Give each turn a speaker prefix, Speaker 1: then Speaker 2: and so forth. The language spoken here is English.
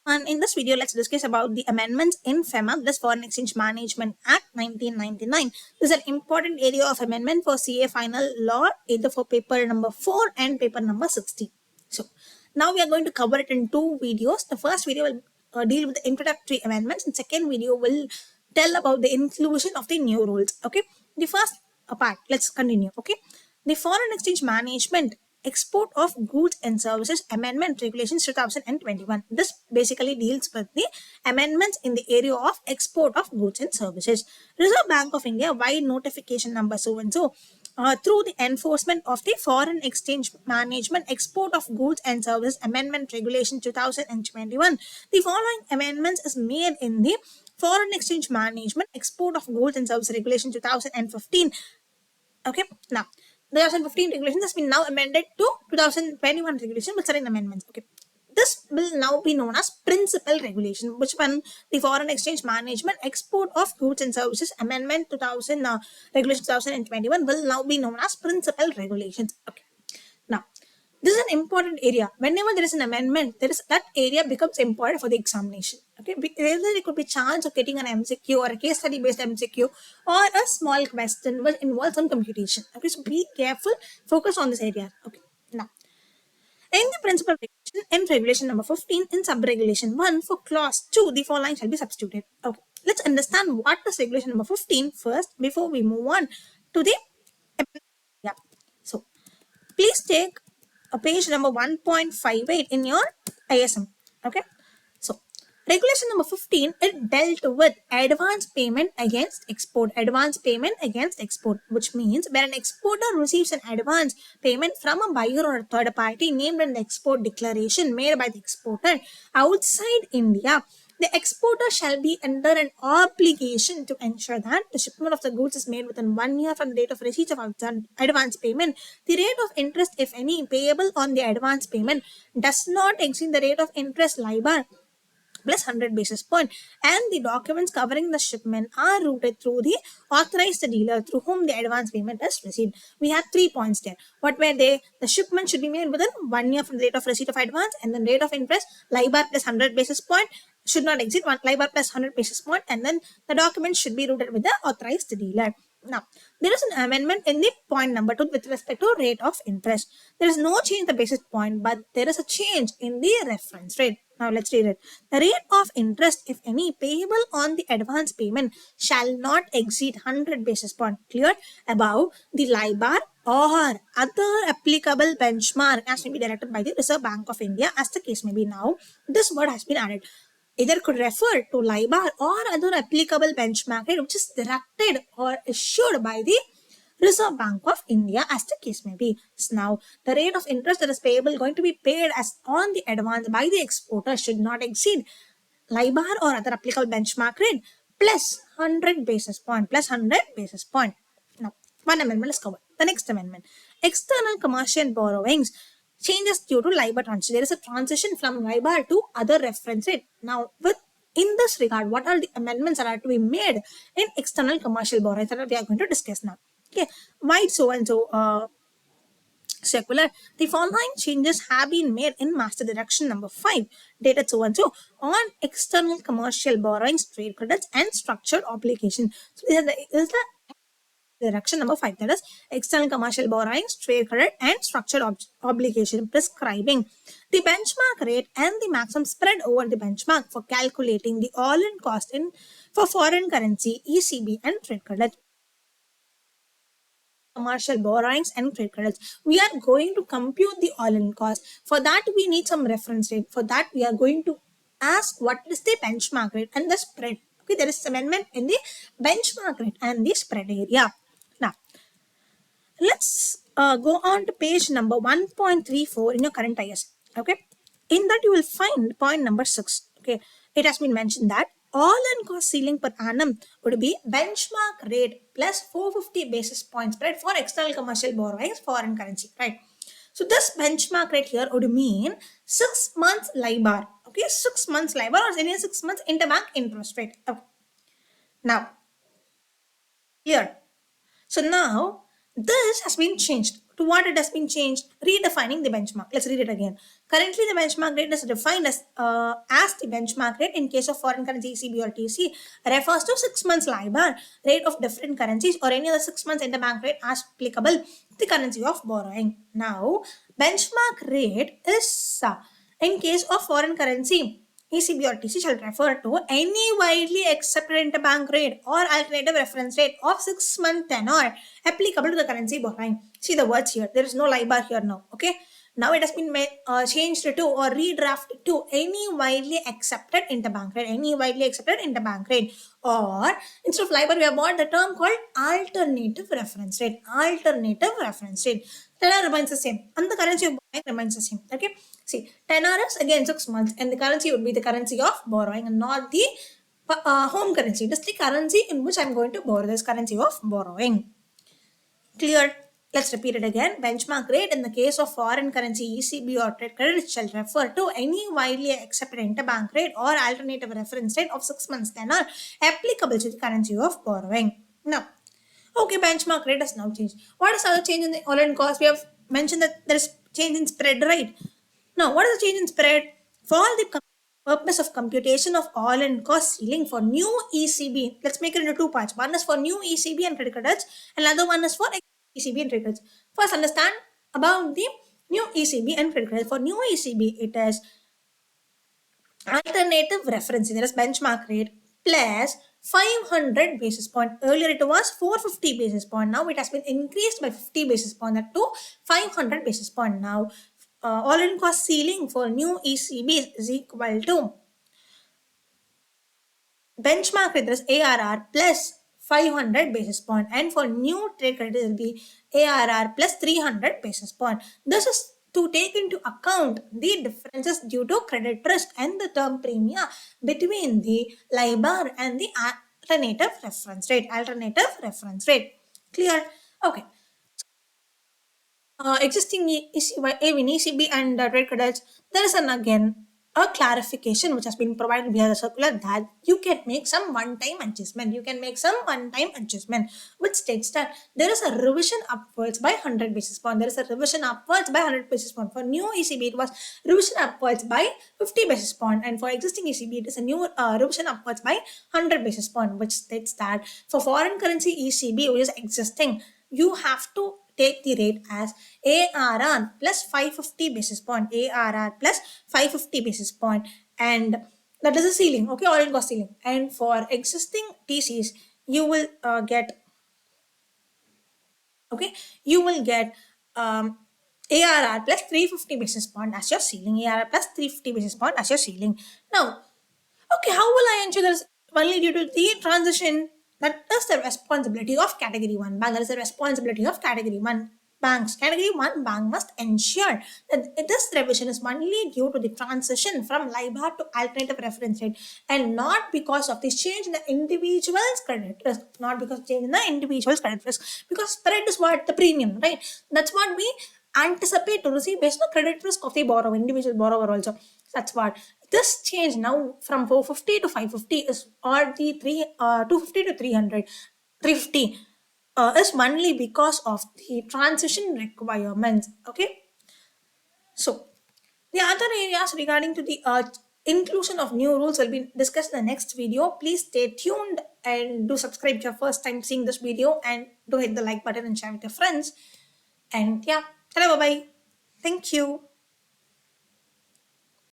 Speaker 1: And in this video, let's discuss about the amendments in FEMA, this Foreign Exchange Management Act 1999. This is an important area of amendment for CA Final Law, either for paper number 4 and paper number 60. So now we are going to cover it in two videos. The first video will deal with the introductory amendments, and second video will tell about the inclusion of the new rules. Okay, the first part, let's continue. Okay, the Foreign Exchange Management Export of Goods and Services Amendment Regulations 2021. This basically deals with the amendments in the area of export of goods and services. Reserve Bank of India, by notification number so and so, through the enforcement of the Foreign Exchange Management Export of Goods and Services Amendment Regulation 2021, the following amendments is made in the Foreign Exchange Management Export of Goods and Services Regulation 2015. Okay, now the 2015 regulation has been now amended to 2021 regulation with certain amendments. Okay, this will now be known as principal regulation, which one the Foreign Exchange Management Export of Goods and Services Amendment 2000 regulation 2021 will now be known as principal regulations. Okay, now this is an important area. Whenever there is an amendment, that area becomes important for the examination. Okay, either it could be chance of getting an MCQ or a case study based MCQ or a small question which involves some computation. Okay, so be careful, focus on this area. Okay, now in the principal regulation, in regulation number 15, in sub-regulation 1 for clause 2, the following shall be substituted. Okay, let's understand what is regulation number 15 first before we move on to the yeah. So please take a page number 1.58 in your ISM. Okay, so regulation number 15, it dealt with advance payment against export. Advance payment against export, which means where an exporter receives an advance payment from a buyer or a third party named in the export declaration made by the exporter outside India, the exporter shall be under an obligation to ensure that the shipment of the goods is made within 1 year from the date of receipt of advance payment. The rate of interest, if any, payable on the advance payment does not exceed the rate of interest LIBOR plus 100 basis point, and the documents covering the shipment are routed through the authorized dealer through whom the advance payment is received. We have 3 points there. What were they? The shipment should be made within 1 year from the date of receipt of advance, and then rate of interest LIBOR plus 100 basis point should not exceed LIBOR plus 100 basis point, and then the document should be routed with the authorized dealer. Now, there is an amendment in the point number 2 with respect to rate of interest. There is no change in the basis point, but there is a change in the reference rate. Now, let's read it. The rate of interest, if any, payable on the advance payment shall not exceed 100 basis point cleared above the LIBOR or other applicable benchmark as may be directed by the Reserve Bank of India, as the case may be. Now, this word has been added. Either could refer to LIBOR or other applicable benchmark rate which is directed or issued by the Reserve Bank of India, as the case may be. So now, the rate of interest that is payable going to be paid as on the advance by the exporter should not exceed LIBOR or other applicable benchmark rate plus 100 basis point. Now, one amendment is covered. The next amendment, external commercial borrowings changes due to LIBOR transition. There is a transition from LIBOR to other reference rate. Now, in this regard, what are the amendments that are to be made in external commercial borrowings that we are going to discuss now? Okay, why so and so circular? The following changes have been made in Master Direction number 5, dated so and so, on external commercial borrowings, trade credits, and structured obligation. So, this is the Direction number 5, that is external commercial borrowings, trade credit, and structured obligation, prescribing the benchmark rate and the maximum spread over the benchmark for calculating the all-in cost for foreign currency, ECB, and trade credit. Commercial borrowings and trade credits. We are going to compute the all-in cost. For that, we need some reference rate. For that, we are going to ask what is the benchmark rate and the spread. Okay, there is amendment in the benchmark rate and the spread area. Now, let's go on to page number 1.34 in your current IS. Okay, in that you will find point number 6. Okay, it has been mentioned that all-in cost ceiling per annum would be benchmark rate plus 450 basis point spread for external commercial borrowings, foreign currency, right? So this benchmark rate here would mean 6 months LIBOR. Okay, 6 months LIBOR or any 6 months interbank interest rate. Okay. Now, here. So now this has been changed. to what it has been changed, redefining the benchmark. Let's read it again. Currently, the benchmark rate is defined as the benchmark rate in case of foreign currency ECB or TC refers to 6 months LIBOR rate of different currencies or any other 6 months interbank rate as applicable to the currency of borrowing. Now, benchmark rate is in case of foreign currency ECB or TC shall refer to any widely accepted interbank rate or alternative reference rate of 6-month tenor applicable to the currency borrowing. See the words here. There is no LIBOR here now. Okay. Now it has been changed to or redrafted to any widely accepted interbank rate. Any widely accepted interbank rate. Or instead of LIBOR, we have got the term called alternative reference rate. Alternative reference rate. Tenor remains the same. And the currency of borrowing remains the same. Okay. See, tenor is again 6 months, and the currency would be the currency of borrowing and not the home currency. It is the currency in which I am going to borrow. This currency of borrowing. Clear? Let's repeat it again. Benchmark rate in the case of foreign currency ECB or trade credit shall refer to any widely accepted interbank rate or alternative reference rate of 6 months tenor applicable to the currency of borrowing. Now, okay, benchmark rate has now changed. What is other change in the all-in cost? We have mentioned that there is change in spread, right? Now, what is the change in spread? For the purpose of computation of all-in cost ceiling for new ECB, let's make it into two parts. One is for new ECB and credit cards, and another one is for ECB and credit cards. First, understand about the new ECB and credit cards. For new ECB, it is alternative reference, that is benchmark rate, plus 500 basis point. Earlier it was 450 basis point. Now it has been increased by 50 basis point to 500 basis point. Now all-in cost ceiling for new ECB is equal to benchmark rate, that is ARR plus 500 basis point, and for new trade credit it will be ARR plus 300 basis point. This is to take into account the differences due to credit risk and the term premium between the LIBOR and the alternative reference rate. Alternative reference rate. Clear? Okay. Existing ECB and trade credits, there is again a clarification which has been provided via the circular that you can make some one-time adjustment. You can make some one-time adjustment which states that there is a revision upwards by 100 basis point. There is a revision upwards by 100 basis point. For new ECB, it was revision upwards by 50 basis point, and for existing ECB, it is a new revision upwards by 100 basis point, which states that for foreign currency ECB, which is existing, you have to take the rate as ARR plus 550 basis point. ARR plus 550 basis point, and that is a ceiling. Okay, all-in cost ceiling. And for existing TCs, you will get ARR plus 350 basis point as your ceiling. ARR plus 350 basis point as your ceiling. Now, okay, how will I ensure that is only due to the transition? That is the responsibility of category 1 bank. That is the responsibility of category 1 banks. Category 1 bank must ensure that this revision is only due to the transition from LIBOR to alternative reference rate, and not because of this change in the individual's credit risk. Not because of change in the individual's credit risk. Because spread is what? The premium, right? That's what we anticipate to receive based on the credit risk of the borrower, individual borrower also. That's what. This change now from 450 to 550 is, or the 250 to 350 is only because of the transition requirements. Okay. So the other areas regarding to the inclusion of new rules will be discussed in the next video. Please stay tuned and do subscribe if you're first time seeing this video, and do hit the like button and share with your friends. And yeah, hello, bye bye. Thank you.